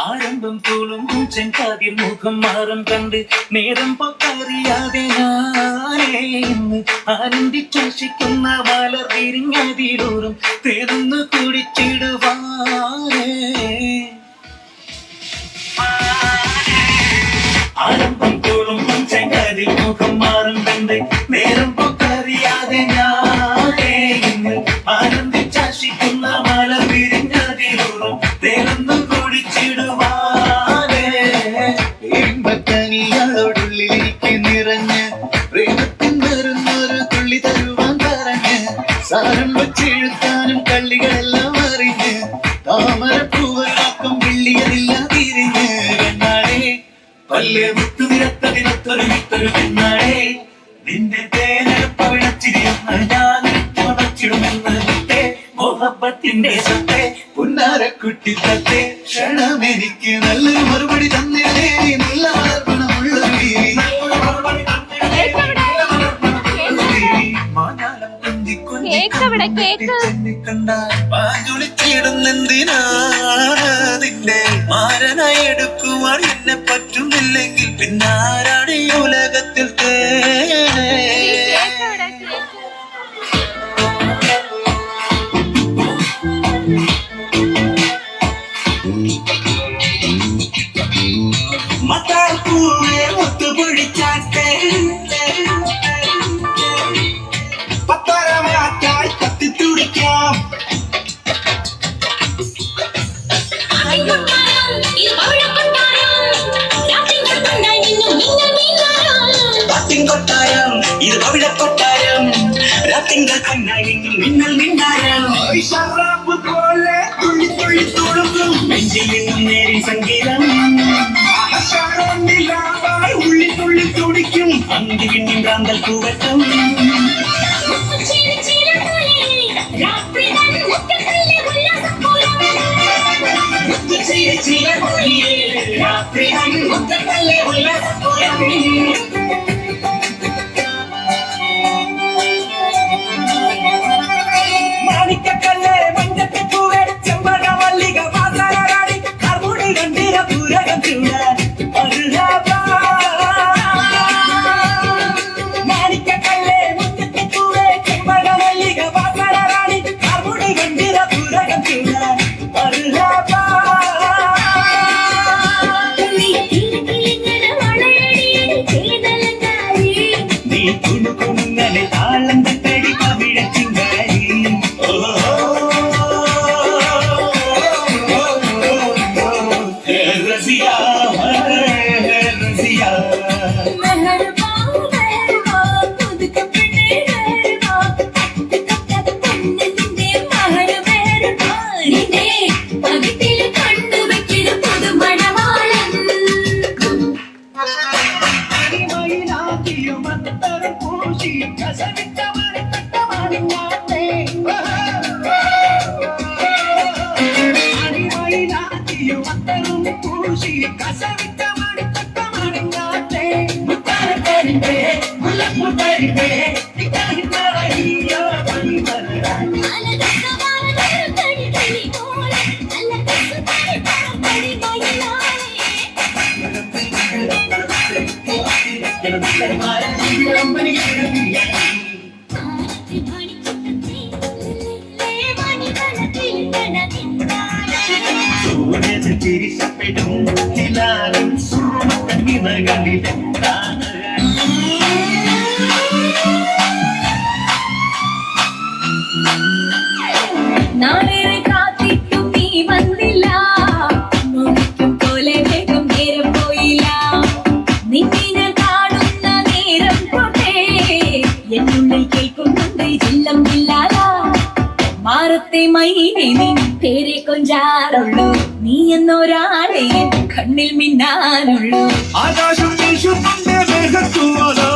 ஆரம்பம் தூளும் செங்காதில் முகம் மாறும் கண்டு நேரம் பொக்கறியாதே ഞാനേ ആനന്ദി ചാശിക്കുന്ന മലർ വിരിഞ്ഞതിലൂറും തേർന്നു കുടിച്ചിടുവാനേ ആരംഭം തൂളും ചെങ്കാതിൽ മുഖം മാറും കണ്ട് നേരം പൊക്കറിയാതെ ഞാനേ ആനന്ദി ചാശിക്കുന്ന മലർ വിരിഞ്ഞതിലൂറും തേർന്നു കുടിച്ചിടുവാനേ ഇമ്പക്കനിയാളോടുള്ളിലേക്ക് നിറഞ്ഞ് പ്രേമത്തിൻ വരുന്നൊരു തുള്ളി തരുവാൻ പറഞ്ഞ് സാരം വച്ചെഴുത്താനും കള്ളികളെല്ലാം അറിഞ്ഞ് താമരപ്പൂവലാക്കം വെള്ളിയതില്ല തിരിഞ്ഞ് കണ്ണാടേ പല്ല് മുത്തു നിരത്തതിനൊത്തൊരു വിത്തൊരു പെണ്ണാടേ നിന്റെ തേനപ്പവിടച്ചിരിയെന്ന് ഞാൻ ചുമച്ചിടുമെന്ന് മോഹബത്തിന്റെ സത്തെ പുന്നാരക്കുട്ടി തത്തെ ക്ഷണമെനിക്ക് നല്ലൊരു മറുപടി തന്നിടേ നല്ല മലർപ്പണമുള്ള പാഞ്ചുളിച്ചിടുന്നെന്തിനാ മാരനായി എടുക്കുവാൻ എന്നെ പറ്റുന്നില്ലെങ്കിൽ പിന്നാരാണ് ഈ ഉലകത്തിൽ തേനെ മത്താപ്പൂവേ ഒത്തുപൊഴിച്ചാട്ടെ പത്തരമാറ്റായി കത്തിത്തുടിക്കാം കൊട്ടാരം ഇത് പവിഴക്കൊട്ടാരം രാത്തിങ്കൾ കണ്ണായി മിന്നൽ മിന്നാരം ഷറാബ് പോലെ തുള്ളി തുള്ളി തുളുമ്പും നെഞ്ചിൽ നിന്നും നേരി സംഗീതം ഉള്ളി തുള്ളി തുടിക്കും അന്തി പിന്നിൻ പ്രാന്തൽ പൂവറ്റം മാണിക്കക്കല്ലേ മഞ്ഞപ്പൂവേ ചെമ്പക മല്ലിക വാസനരാടി കർമുടി കണ്ടിര പൂരകം ചൂടാൻ മാണിക്കക്കല്ലേ മഞ്ഞപ്പൂവേ ചെമ്പക മല്ലിക വാസനരാടി കർമുടി കണ്ടിര പൂരകം ചൂടാൻ നീ കുണുകുണുങ്ങനെ താളം തട്ടടി കവിഴച്ചിങ്കാരി റസിയാ റസിയാ ചിരിച്ചപ്പെടും ചിലാരും സുറുമക്കണ്ണിനകളിലെന്താണ് നാളേറെ കാത്തിട്ടും നീ വന്നില്ല നോക്കും പോലെ വേഗം നേരം പോയില്ല നിന്നെ ഞാൻ കാണുന്ന നേരം തൊട്ടേ എന്നുള്ളിൽ കേൾക്കുന്നുണ്ട് ജില്ലം ജില്ലാല മാറത്തെ മൈനെ നീ പേരെ കൊഞ്ചാറുള്ളൂ നീ എന്നൊരാളെ കണ്ണിൽ മിന്നാനുള്ളൂ ആകാശം വീശുന്നുണ്ട് മേഘത്തൂവല